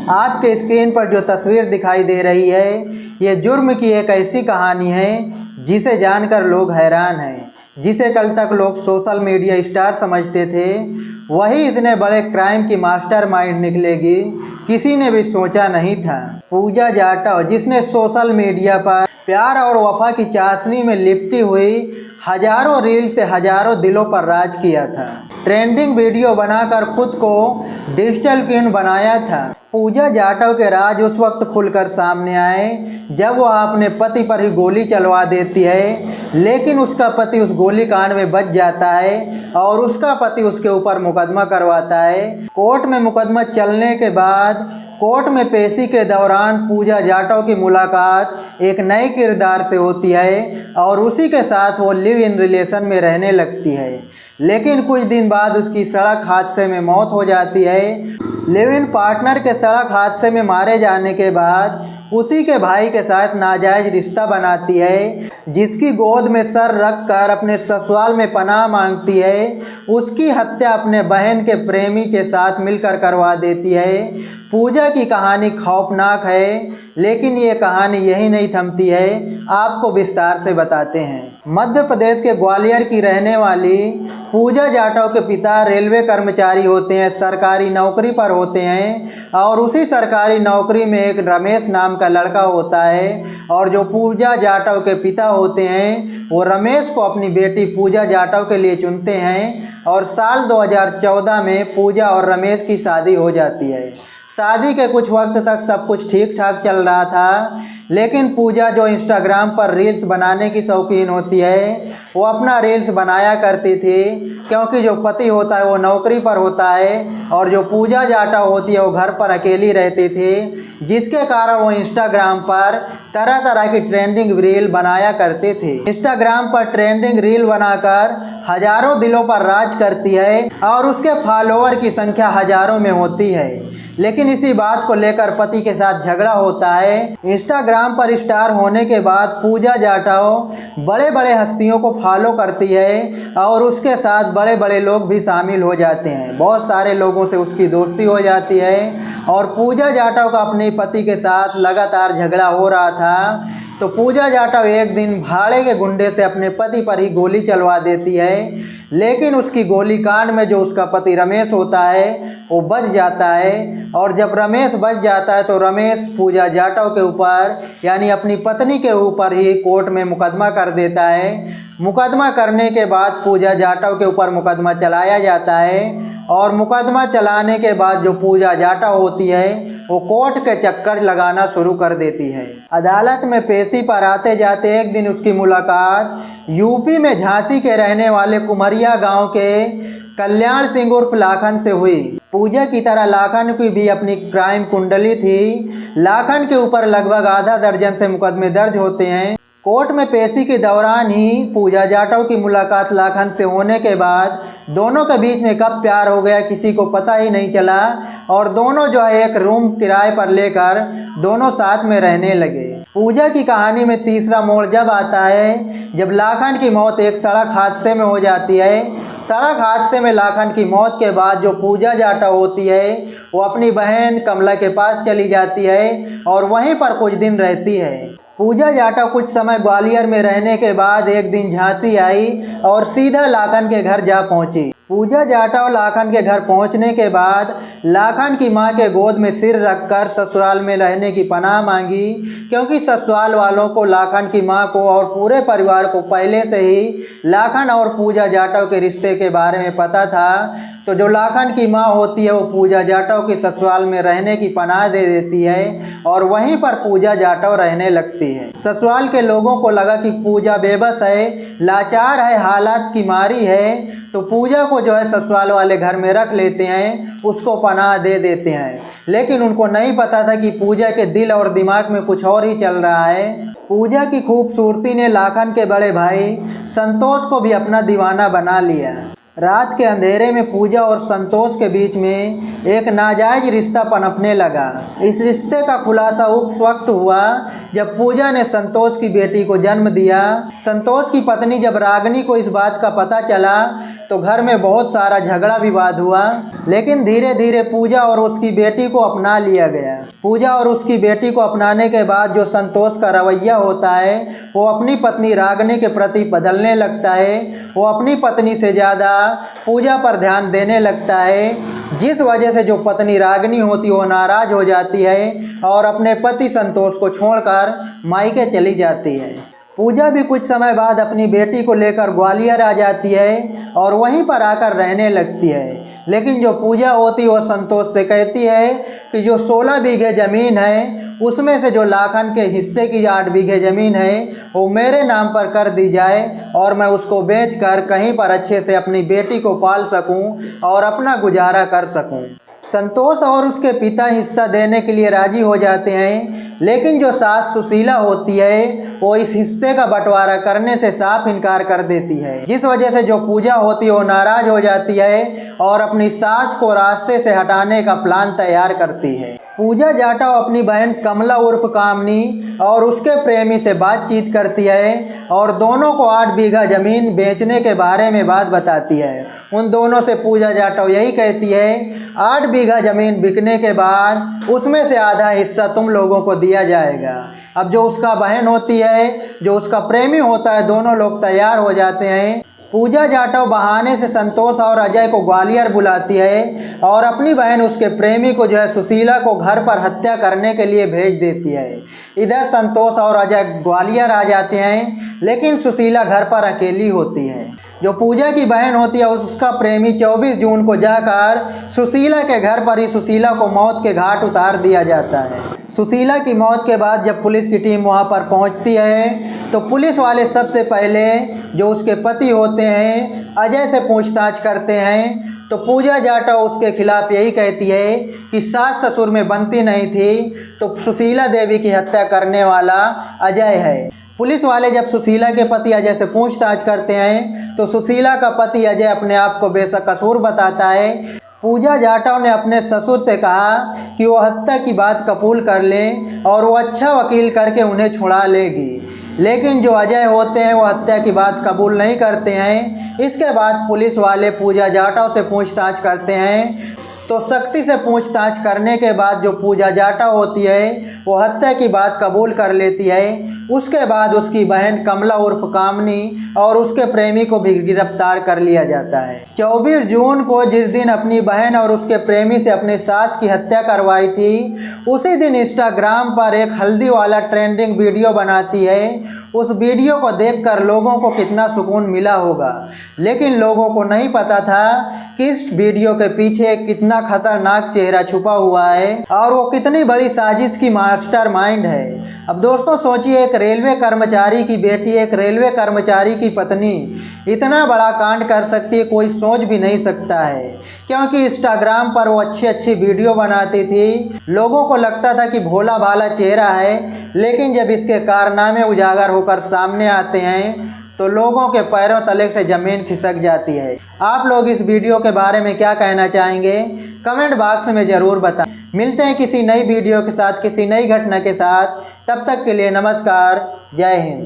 आपके स्क्रीन पर जो तस्वीर दिखाई दे रही है ये जुर्म की एक ऐसी कहानी है जिसे जानकर लोग हैरान हैं। जिसे कल तक लोग सोशल मीडिया स्टार समझते थे वही इतने बड़े क्राइम की मास्टरमाइंड निकलेगी किसी ने भी सोचा नहीं था। पूजा जाटव जिसने सोशल मीडिया पर प्यार और वफा की चाशनी में लिपटी हुई हजारों रील से हजारों दिलों पर राज किया था। ट्रेंडिंग वीडियो बनाकर खुद को डिजिटल क्वीन बनाया था। पूजा जाटव के राज उस वक्त खुलकर सामने आए जब वह अपने पति पर ही गोली चलवा देती है, लेकिन उसका पति उस गोली कांड में बच जाता है और उसका पति उसके ऊपर मुकदमा करवाता है। कोर्ट में मुकदमा चलने के बाद कोर्ट में पेशी के दौरान पूजा जाटव की मुलाकात एक नए किरदार से होती है और उसी के साथ वो लिव इन रिलेशन में रहने लगती है। लेकिन कुछ दिन बाद उसकी सड़क हादसे में मौत हो जाती है। लिव इन पार्टनर के सड़क हादसे में मारे जाने के बाद उसी के भाई के साथ नाजायज रिश्ता बनाती है, जिसकी गोद में सर रख कर अपने ससुराल में पनाह मांगती है। उसकी हत्या अपने बहन के प्रेमी के साथ मिलकर करवा देती है। पूजा की कहानी खौफनाक है, लेकिन ये कहानी यही नहीं थमती है। आपको विस्तार से बताते हैं। मध्य प्रदेश के ग्वालियर की रहने वाली पूजा जाटव के पिता रेलवे कर्मचारी होते हैं, सरकारी नौकरी पर होते हैं और उसी सरकारी नौकरी में एक रमेश नाम का लड़का होता है। और जो पूजा जाटव के पिता होते हैं वो रमेश को अपनी बेटी पूजा जाटव के लिए चुनते हैं और साल 2014 में पूजा और रमेश की शादी हो जाती है। शादी के कुछ वक्त तक सब कुछ ठीक ठाक चल रहा था, लेकिन पूजा जो इंस्टाग्राम पर रील्स बनाने की शौकीन होती है वो अपना रील्स बनाया करती थी, क्योंकि जो पति होता है वो नौकरी पर होता है और जो पूजा जाटव होती है वो घर पर अकेली रहती थी, जिसके कारण वो इंस्टाग्राम पर तरह तरह की ट्रेंडिंग रील बनाया करती थी। इंस्टाग्राम पर ट्रेंडिंग रील बनाकर हजारों दिलों पर राज करती है और उसके फॉलोअर की संख्या हजारों में होती है। लेकिन इसी बात को लेकर पति के साथ झगड़ा होता है। इंस्टाग्राम पर स्टार होने के बाद पूजा जाटव बड़े बड़े हस्तियों को फॉलो करती है और उसके साथ बड़े बड़े लोग भी शामिल हो जाते हैं। बहुत सारे लोगों से उसकी दोस्ती हो जाती है और पूजा जाटव का अपने पति के साथ लगातार झगड़ा हो रहा था। तो पूजा जाटव एक दिन भाड़े के गुंडे से अपने पति पर ही गोली चलवा देती है, लेकिन उसकी गोली कांड में जो उसका पति रमेश होता है वो बच जाता है। और जब रमेश बच जाता है तो रमेश पूजा जाटव के ऊपर यानी अपनी पत्नी के ऊपर ही कोर्ट में मुकदमा कर देता है। मुकदमा करने के बाद पूजा जाटव के ऊपर मुकदमा चलाया जाता है और मुकदमा चलाने के बाद जो पूजा जाटव होती है वो कोर्ट के चक्कर लगाना शुरू कर देती है। अदालत में पेशी पर आते जाते एक दिन उसकी मुलाकात यूपी में झांसी के रहने वाले कुमरिया गांव के कल्याण सिंह उर्फ लाखन से हुई। पूजा की तरह लाखन की भी अपनी क्राइम कुंडली थी। लाखन के ऊपर लगभग आधा दर्जन से मुकदमे दर्ज होते हैं। कोर्ट में पेशी के दौरान ही पूजा जाटव की मुलाकात लाखन से होने के बाद दोनों के बीच में कब प्यार हो गया किसी को पता ही नहीं चला और दोनों जो है एक रूम किराए पर लेकर दोनों साथ में रहने लगे। पूजा की कहानी में तीसरा मोड़ जब आता है जब लाखन की मौत एक सड़क हादसे में हो जाती है। सड़क हादसे में लाखन की मौत के बाद जो पूजा जाटव होती है वो अपनी बहन कमला के पास चली जाती है और वहीं पर कुछ दिन रहती है। पूजा जाटव कुछ समय ग्वालियर में रहने के बाद एक दिन झांसी आई और सीधा लाखन के घर जा पहुंची। पूजा जाटव लाखन के घर पहुंचने के बाद लाखन की मां के गोद में सिर रखकर ससुराल में रहने की पनाह मांगी, क्योंकि ससुराल वालों को लाखन की मां को और पूरे परिवार को पहले से ही लाखन और पूजा जाटव के रिश्ते के बारे में पता था। तो जो लाखन की मां होती है वो पूजा जाटव के ससुराल में रहने की पनाह दे देती है और वहीं पर पूजा जाटव रहने लगती है। ससुराल के लोगों को लगा कि पूजा बेबस है, लाचार है, हालात की मारी है, तो पूजा को जो है ससुराल वाले घर में रख लेते हैं, उसको पनाह दे देते हैं। लेकिन उनको नहीं पता था कि पूजा के दिल और दिमाग में कुछ और ही चल रहा है। पूजा की खूबसूरती ने लाखन के बड़े भाई संतोष को भी अपना दीवाना बना लिया। रात के अंधेरे में पूजा और संतोष के बीच में एक नाजायज रिश्ता पनपने लगा। इस रिश्ते का खुलासा उस वक्त हुआ जब पूजा ने संतोष की बेटी को जन्म दिया। संतोष की पत्नी जब रागिनी को इस बात का पता चला तो घर में बहुत सारा झगड़ा विवाद हुआ, लेकिन धीरे धीरे पूजा और उसकी बेटी को अपना लिया गया। पूजा और उसकी बेटी को अपनाने के बाद जो संतोष का रवैया होता है वो अपनी पत्नी रागिनी के प्रति बदलने लगता है। वो अपनी पत्नी से ज़्यादा पूजा पर ध्यान देने लगता है, जिस वजह से जो पत्नी रागिनी होती है वो नाराज़ हो जाती है और अपने पति संतोष को छोड़कर मायके चली जाती है। पूजा भी कुछ समय बाद अपनी बेटी को लेकर ग्वालियर आ जाती है और वहीं पर आकर रहने लगती है। लेकिन जो पूजा होती है वो संतोष से कहती है कि जो 16 बीघे ज़मीन है उसमें से जो लाखन के हिस्से की 8 बीघे ज़मीन है वो मेरे नाम पर कर दी जाए और मैं उसको बेचकर कहीं पर अच्छे से अपनी बेटी को पाल सकूं और अपना गुजारा कर सकूं। संतोष और उसके पिता हिस्सा देने के लिए राजी हो जाते हैं, लेकिन जो सास सुशीला होती है वो इस हिस्से का बंटवारा करने से साफ इनकार कर देती है, जिस वजह से जो पूजा होती है वो नाराज़ हो जाती है और अपनी सास को रास्ते से हटाने का प्लान तैयार करती है। पूजा जाटव अपनी बहन कमला उर्फ कामनी और उसके प्रेमी से बातचीत करती है और दोनों को 8 बीघा ज़मीन बेचने के बारे में बात बताती है। उन दोनों से पूजा जाटव यही कहती है 8 बीघा ज़मीन बिकने के बाद उसमें से आधा हिस्सा तुम लोगों को दिया जाएगा। अब जो उसका बहन होती है, जो उसका प्रेमी होता है, दोनों लोग तैयार हो जाते हैं। पूजा जाटव बहाने से संतोष और अजय को ग्वालियर बुलाती है और अपनी बहन उसके प्रेमी को जो है सुशीला को घर पर हत्या करने के लिए भेज देती है। इधर संतोष और अजय ग्वालियर आ जाते हैं, लेकिन सुशीला घर पर अकेली होती है। जो पूजा की बहन होती है उसका प्रेमी 24 जून को जाकर सुशीला के घर पर ही सुशीला को मौत के घाट उतार दिया जाता है। सुशीला की मौत के बाद जब पुलिस की टीम वहां पर पहुंचती है तो पुलिस वाले सबसे पहले जो उसके पति होते हैं अजय से पूछताछ करते हैं। तो पूजा जाटव उसके खिलाफ यही कहती है कि सास ससुर में बनती नहीं थी, तो सुशीला देवी की हत्या करने वाला अजय है। पुलिस वाले जब सुशीला के पति अजय से पूछताछ करते हैं तो सुशीला का पति अजय अपने आप को बेकसूर बताता है। पूजा जाटव ने अपने ससुर से कहा कि वो हत्या की बात कबूल कर लें और वो अच्छा वकील करके उन्हें छुड़ा लेगी, लेकिन जो अजय होते हैं वो हत्या की बात कबूल नहीं करते हैं। इसके बाद पुलिस वाले पूजा जाटव से पूछताछ करते हैं, तो सख्ती से पूछताछ करने के बाद जो पूजा जाटव होती है वो हत्या की बात कबूल कर लेती है। उसके बाद उसकी बहन कमला उर्फ कामनी और उसके प्रेमी को भी गिरफ्तार कर लिया जाता है। 24 जून को जिस दिन अपनी बहन और उसके प्रेमी से अपनी सास की हत्या करवाई थी, उसी दिन इंस्टाग्राम पर एक हल्दी वाला ट्रेंडिंग वीडियो बनाती है। उस वीडियो को देखकर लोगों को कितना सुकून मिला होगा, लेकिन लोगों को नहीं पता था कि इस वीडियो के पीछे कितना खतरनाक चेहरा छुपा हुआ है और वो कितनी बड़ी साजिश की मास्टरमाइंड है। अब दोस्तों सोचिए, एक रेलवे कर्मचारी की बेटी, एक रेलवे कर्मचारी की पत्नी इतना बड़ा कांड कर सकती है, कोई सोच भी नहीं सकता है। क्योंकि इंस्टाग्राम पर वो अच्छी अच्छी वीडियो बनाती थी, लोगों को लगता था कि भोला भाला चेहरा है, लेकिन जब इसके कारनामे उजागर होकर सामने आते हैं तो लोगों के पैरों तले से ज़मीन खिसक जाती है। आप लोग इस वीडियो के बारे में क्या कहना चाहेंगे, कमेंट बॉक्स में ज़रूर बताएं। मिलते हैं किसी नई वीडियो के साथ, किसी नई घटना के साथ। तब तक के लिए नमस्कार, जय हिंद।